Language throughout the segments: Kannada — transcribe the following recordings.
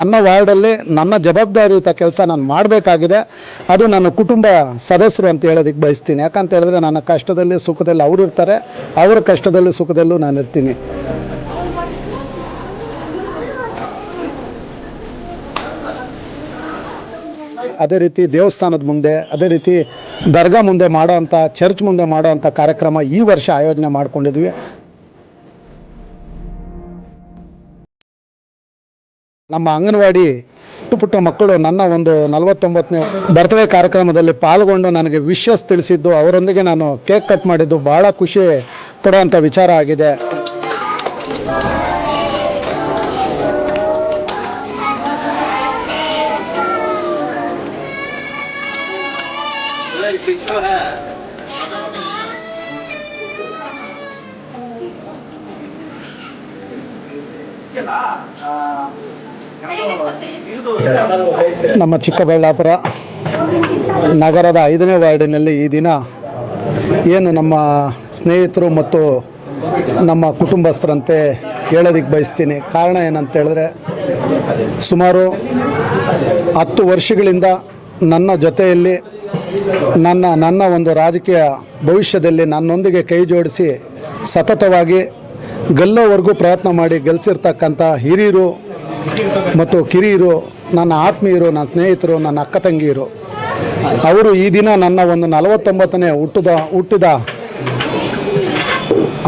ನನ್ನ ವಾರ್ಡಲ್ಲಿ ನನ್ನ ಜವಾಬ್ದಾರಿಯುತ ಕೆಲಸ ನಾನು ಮಾಡಬೇಕಾಗಿದೆ. ಅದು ನನ್ನ ಕುಟುಂಬ ಸದಸ್ಯರು ಅಂತ ಹೇಳೋದಕ್ಕೆ ಬಯಸ್ತೀನಿ. ಯಾಕಂತ ಹೇಳಿದ್ರೆ ನನ್ನ ಕಷ್ಟದಲ್ಲಿ ಸುಖದಲ್ಲಿ ಅವರು ಇರ್ತಾರೆ, ಅವರ ಕಷ್ಟದಲ್ಲಿ ಸುಖದಲ್ಲೂ ನಾನು ಇರ್ತೀನಿ. ಅದೇ ರೀತಿ ದೇವಸ್ಥಾನದ ಮುಂದೆ, ಅದೇ ರೀತಿ ದರ್ಗಾ ಮುಂದೆ ಮಾಡೋವಂಥ, ಚರ್ಚ್ ಮುಂದೆ ಮಾಡೋವಂಥ ಕಾರ್ಯಕ್ರಮ ಈ ವರ್ಷ ಆಯೋಜನೆ ಮಾಡ್ಕೊಂಡಿದ್ವಿ. ನಮ್ಮ ಅಂಗನವಾಡಿ ಪುಟ್ಟ ಮಕ್ಕಳು ನನ್ನ ಒಂದು 49ನೇ ಬರ್ತ್ಡೇ ಕಾರ್ಯಕ್ರಮದಲ್ಲಿ ಪಾಲ್ಗೊಂಡು ನನಗೆ ವಿಶಸ್ ತಿಳಿಸಿದ್ದು, ಅವರೊಂದಿಗೆ ನಾನು ಕೇಕ್ ಕಟ್ ಮಾಡಿದ್ದು ಭಾಳ ಖುಷಿ ಪಡುವಂಥ ವಿಚಾರ ಆಗಿದೆ. ನಮ್ಮ ಚಿಕ್ಕಬಳ್ಳಾಪುರ ನಗರದ 5ನೇ ವಾರ್ಡಿನಲ್ಲಿ ಈ ದಿನ ಏನು ನಮ್ಮ ಸ್ನೇಹಿತರು ಮತ್ತು ನಮ್ಮ ಕುಟುಂಬಸ್ಥರಂತೆ ಹೇಳೋದಕ್ಕೆ ಬಯಸ್ತೀನಿ. ಕಾರಣ ಏನಂತ ಹೇಳಿದ್ರೆ, ಸುಮಾರು 10 ವರ್ಷಗಳಿಂದ ನನ್ನ ಜೊತೆಯಲ್ಲಿ ನನ್ನ ಒಂದು ರಾಜಕೀಯ ಭವಿಷ್ಯದಲ್ಲಿ ನನ್ನೊಂದಿಗೆ ಕೈ ಜೋಡಿಸಿ ಸತತವಾಗಿ ಗೆಲ್ಲೋವರೆಗೂ ಪ್ರಯತ್ನ ಮಾಡಿ ಗೆಲ್ಲಿಸಿರ್ತಕ್ಕಂಥ ಹಿರಿಯರು ಮತ್ತು ಕಿರಿಯರು, ನನ್ನ ಆತ್ಮೀಯರು, ನನ್ನ ಸ್ನೇಹಿತರು, ನನ್ನ ಅಕ್ಕ ತಂಗಿಯರು, ಅವರು ಈ ದಿನ ನನ್ನ ಒಂದು 49ನೇ ಹುಟ್ಟಿದ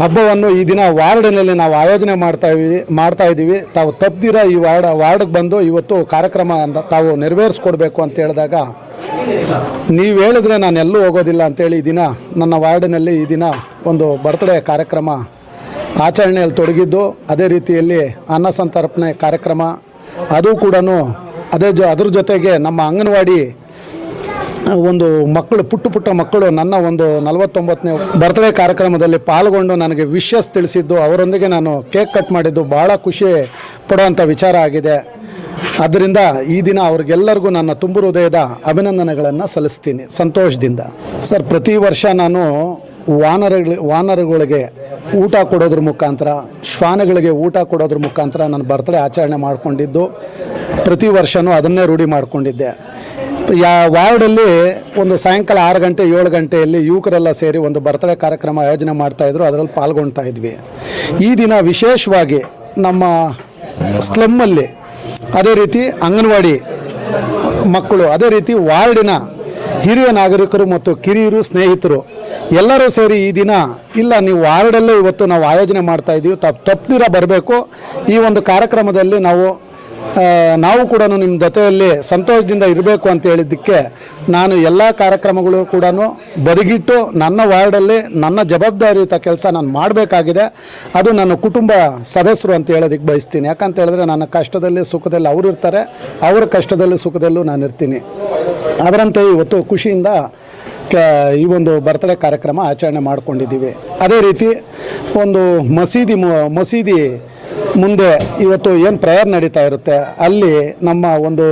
ಹಬ್ಬವನ್ನು ಈ ದಿನ ವಾರ್ಡಿನಲ್ಲಿ ನಾವು ಆಯೋಜನೆ ಮಾಡ್ತಾ ಇದ್ದೀವಿ. ತಾವು ತಪ್ಪದಿರ ಈ ವಾರ್ಡ್ಗೆ ಬಂದು ಇವತ್ತು ಕಾರ್ಯಕ್ರಮ ತಾವು ನೆರವೇರಿಸ್ಕೊಡ್ಬೇಕು ಅಂತ ಹೇಳಿದಾಗ, ನೀವು ಹೇಳಿದ್ರೆ ನಾನು ಎಲ್ಲೂ ಹೋಗೋದಿಲ್ಲ ಅಂತೇಳಿ ಈ ದಿನ ನನ್ನ ವಾರ್ಡಿನಲ್ಲಿ ಈ ದಿನ ಒಂದು ಬರ್ತ್ಡೇ ಕಾರ್ಯಕ್ರಮ ಆಚರಣೆಯಲ್ಲಿ ತೊಡಗಿದ್ದು, ಅದೇ ರೀತಿಯಲ್ಲಿ ಅನ್ನ ಸಂತರ್ಪಣೆ ಕಾರ್ಯಕ್ರಮ ಅದು ಕೂಡ ಅದ್ರ ಜೊತೆಗೆ ನಮ್ಮ ಅಂಗನವಾಡಿ ಒಂದು ಮಕ್ಕಳು ಪುಟ್ಟ ಮಕ್ಕಳು ನನ್ನ ಒಂದು 49ನೇ ಬರ್ತ್ಡೇ ಕಾರ್ಯಕ್ರಮದಲ್ಲಿ ಪಾಲ್ಗೊಂಡು ನನಗೆ ವಿಶಸ್ ತಿಳಿಸಿದ್ದು, ಅವರೊಂದಿಗೆ ನಾನು ಕೇಕ್ ಕಟ್ ಮಾಡಿದ್ದು ಭಾಳ ಖುಷಿ ಪಡುವಂಥ ವಿಚಾರ ಆಗಿದೆ. ಆದ್ದರಿಂದ ಈ ದಿನ ಅವ್ರಿಗೆಲ್ಲರಿಗೂ ನನ್ನ ತುಂಬು ಹೃದಯದ ಅಭಿನಂದನೆಗಳನ್ನು ಸಲ್ಲಿಸ್ತೀನಿ ಸಂತೋಷದಿಂದ. ಸರ್, ಪ್ರತಿ ವರ್ಷ ನಾನು ವಾನರಗಳಿಗೆ ಊಟ ಕೊಡೋದ್ರ ಮುಖಾಂತರ, ಶ್ವಾನಗಳಿಗೆ ಊಟ ಕೊಡೋದ್ರ ಮುಖಾಂತರ ನನ್ನ ಬರ್ತ್ಡೇ ಆಚರಣೆ ಮಾಡಿಕೊಂಡಿದ್ದು, ಪ್ರತಿ ವರ್ಷವೂ ಅದನ್ನೇ ರೂಢಿ ಮಾಡಿಕೊಂಡಿದ್ದೆ. ವಾರ್ಡಲ್ಲಿ ಒಂದು ಸಾಯಂಕಾಲ 6 ಗಂಟೆ 7 ಗಂಟೆಯಲ್ಲಿ ಯುವಕರೆಲ್ಲ ಸೇರಿ ಒಂದು ಬರ್ತ್ಡೇ ಕಾರ್ಯಕ್ರಮ ಆಯೋಜನೆ ಮಾಡ್ತಾಯಿದ್ರು, ಅದರಲ್ಲಿ ಪಾಲ್ಗೊಳ್ತಾ ಇದ್ವಿ. ಈ ದಿನ ವಿಶೇಷವಾಗಿ ನಮ್ಮ ಸ್ಲಮ್ಮಲ್ಲಿ, ಅದೇ ರೀತಿ ಅಂಗನವಾಡಿ ಮಕ್ಕಳು, ಅದೇ ರೀತಿ ವಾರ್ಡಿನ ಹಿರಿಯ ನಾಗರಿಕರು ಮತ್ತು ಕಿರಿಯರು, ಸ್ನೇಹಿತರು ಎಲ್ಲರೂ ಸೇರಿ ಈ ದಿನ, ಇಲ್ಲ ನೀವು ವಾರ್ಡಲ್ಲೇ ಇವತ್ತು ನಾವು ಆಯೋಜನೆ ಮಾಡ್ತಾಯಿದ್ದೀವಿ, ತಪ್ಪದಿರ ಬರಬೇಕು, ಈ ಒಂದು ಕಾರ್ಯಕ್ರಮದಲ್ಲಿ ನಾವು ಕೂಡ ನಿಮ್ಮ ಜೊತೆಯಲ್ಲಿ ಸಂತೋಷದಿಂದ ಇರಬೇಕು ಅಂತ ಹೇಳಿದ್ದಕ್ಕೆ ನಾನು ಎಲ್ಲ ಕಾರ್ಯಕ್ರಮಗಳು ಕೂಡ ಬದಿಗಿಟ್ಟು ನನ್ನ ವಾರ್ಡಲ್ಲಿ ನನ್ನ ಜವಾಬ್ದಾರಿಯುತ ಕೆಲಸ ನಾನು ಮಾಡಬೇಕಾಗಿದೆ. ಅದು ನನ್ನ ಕುಟುಂಬ ಸದಸ್ಯರು ಅಂತ ಹೇಳೋದಕ್ಕೆ ಬಯಸ್ತೀನಿ. ಯಾಕಂತ ಹೇಳಿದ್ರೆ ನನ್ನ ಕಷ್ಟದಲ್ಲಿ ಸುಖದಲ್ಲಿ ಅವರು ಇರ್ತಾರೆ, ಅವರ ಕಷ್ಟದಲ್ಲಿ ಸುಖದಲ್ಲೂ ನಾನು ಇರ್ತೀನಿ. ಅದರಂತೆ ಇವತ್ತು ಖುಷಿಯಿಂದ ಈ ಒಂದು ಬರ್ತ್ಡೇ ಕಾರ್ಯಕ್ರಮ ಆಚರಣೆ ಮಾಡ್ಕೊಂಡಿದ್ದೀವಿ. ಅದೇ ರೀತಿ ಒಂದು ಮಸೀದಿ ಮುಂದೆ ಇವತ್ತು ಏನು ಪ್ರೇಯರ್ ನಡೀತಾ ಇರುತ್ತೆ, ಅಲ್ಲಿ ನಮ್ಮ ಒಂದು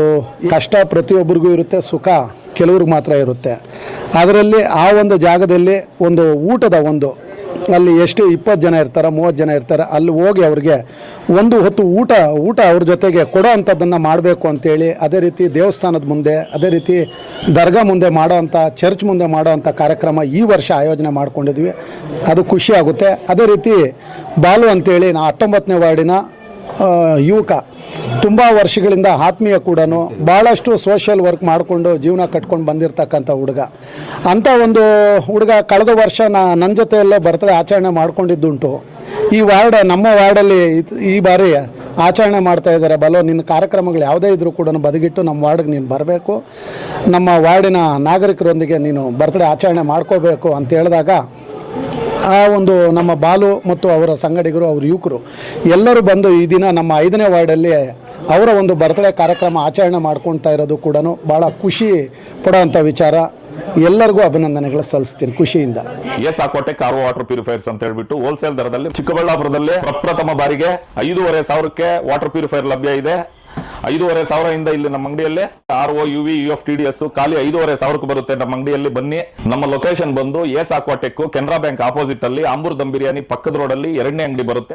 ಕಷ್ಟ ಪ್ರತಿಯೊಬ್ಬರಿಗೂ ಇರುತ್ತೆ, ಸುಖ ಕೆಲವ್ರಿಗೆ ಮಾತ್ರ ಇರುತ್ತೆ. ಅದರಲ್ಲಿ ಆ ಒಂದು ಜಾಗದಲ್ಲಿ ಒಂದು ಊಟದ ಅಲ್ಲಿ ಎಷ್ಟು 20 ಜನ ಇರ್ತಾರೆ, 30 ಜನ ಇರ್ತಾರೆ, ಅಲ್ಲಿ ಹೋಗಿ ಅವ್ರಿಗೆ ಒಂದು ಹೊತ್ತು ಊಟ ಅವ್ರ ಜೊತೆಗೆ ಕೊಡೋ ಅಂಥದ್ದನ್ನು ಮಾಡಬೇಕು ಅಂತೇಳಿ, ಅದೇ ರೀತಿ ದೇವಸ್ಥಾನದ ಮುಂದೆ, ಅದೇ ರೀತಿ ದರ್ಗಾ ಮುಂದೆ ಮಾಡೋವಂಥ, ಚರ್ಚ್ ಮುಂದೆ ಮಾಡೋವಂಥ ಕಾರ್ಯಕ್ರಮ ಈ ವರ್ಷ ಆಯೋಜನೆ ಮಾಡ್ಕೊಂಡಿದ್ವಿ. ಅದು ಖುಷಿ ಆಗುತ್ತೆ. ಅದೇ ರೀತಿ ಬಾಲು ಅಂತೇಳಿ 19ನೇ ವಾರ್ಡಿನ ಯುವಕ, ತುಂಬ ವರ್ಷಗಳಿಂದ ಆತ್ಮೀಯ ಕೂಡ, ಭಾಳಷ್ಟು ಸೋಷಿಯಲ್ ವರ್ಕ್ ಮಾಡಿಕೊಂಡು ಜೀವನ ಕಟ್ಕೊಂಡು ಬಂದಿರತಕ್ಕಂಥ ಹುಡುಗ. ಅಂಥ ಒಂದು ಹುಡುಗ ಕಳೆದ ವರ್ಷ ನನ್ನ ಜೊತೆಯಲ್ಲೇ ಬರ್ತ್ಡೇ ಆಚರಣೆ ಮಾಡ್ಕೊಂಡಿದ್ದುಂಟು. ಈ ನಮ್ಮ ವಾರ್ಡಲ್ಲಿ ಈ ಬಾರಿ ಆಚರಣೆ ಮಾಡ್ತಾ ಇದ್ದಾರೆ. ಬಲೋ, ನಿನ್ನ ಕಾರ್ಯಕ್ರಮಗಳು ಯಾವುದೇ ಇದ್ದರೂ ಕೂಡ ಬದಿಗಿಟ್ಟು ನಮ್ಮ ವಾರ್ಡ್ಗೆ ನೀನು ಬರಬೇಕು, ನಮ್ಮ ವಾರ್ಡಿನ ನಾಗರಿಕರೊಂದಿಗೆ ನೀನು ಬರ್ತ್ಡೇ ಆಚರಣೆ ಮಾಡ್ಕೋಬೇಕು ಅಂತ ಹೇಳಿದಾಗ, ಆ ಒಂದು ನಮ್ಮ ಬಾಲು ಮತ್ತು ಅವರ ಸಂಗಡಿಗರು, ಅವ್ರ ಯುವಕರು ಎಲ್ಲರೂ ಬಂದು ಈ ದಿನ ನಮ್ಮ 5ನೇ ವಾರ್ಡಲ್ಲಿ ಅವರ ಒಂದು ಬರ್ತ್ಡೇ ಕಾರ್ಯಕ್ರಮ ಆಚರಣೆ ಮಾಡ್ಕೊಳ್ತಾ ಇರೋದು ಕೂಡ ಭಾಳ ಖುಷಿ ಪಡೋವಂಥ ವಿಚಾರ. ಎಲ್ಲರಿಗೂ ಅಭಿನಂದನೆಗಳು ಸಲ್ಲಿಸ್ತೀನಿ ಖುಷಿಯಿಂದ. S Aquatech RO water purifiers ಅಂತ ಹೇಳ್ಬಿಟ್ಟು ಹೋಲ್ಸೇಲ್ ದರದಲ್ಲಿ ಚಿಕ್ಕಬಳ್ಳಾಪುರದಲ್ಲಿ ಪ್ರಪ್ರಥಮ ಬಾರಿಗೆ 5,500ಕ್ಕೆ ವಾಟರ್ ಪ್ಯೂರಿಫೈರ್ ಲಭ್ಯ ಇದೆ. 5,500 ಇಲ್ಲಿ ನಮ್ಮ ಅಂಗಡಿಯಲ್ಲಿ RO UV UF TDS ಖಾಲಿ 5,500 ಬರುತ್ತೆ. ನಮ್ಮ ಅಂಗಡಿಯಲ್ಲಿ ಬನ್ನಿ. ನಮ್ಮ ಲೊಕೇಶನ್ ಬಂದು S Aquatech Canara bank opposite ಅಲ್ಲಿ ಆಂಬೂರ್ ದಮ್ ಬಿರಿಯಾನಿ ಪಕ್ಕದ ರೋಡ್ ಅಲ್ಲಿ 2ನೇ ಅಂಗಡಿ ಬರುತ್ತೆ.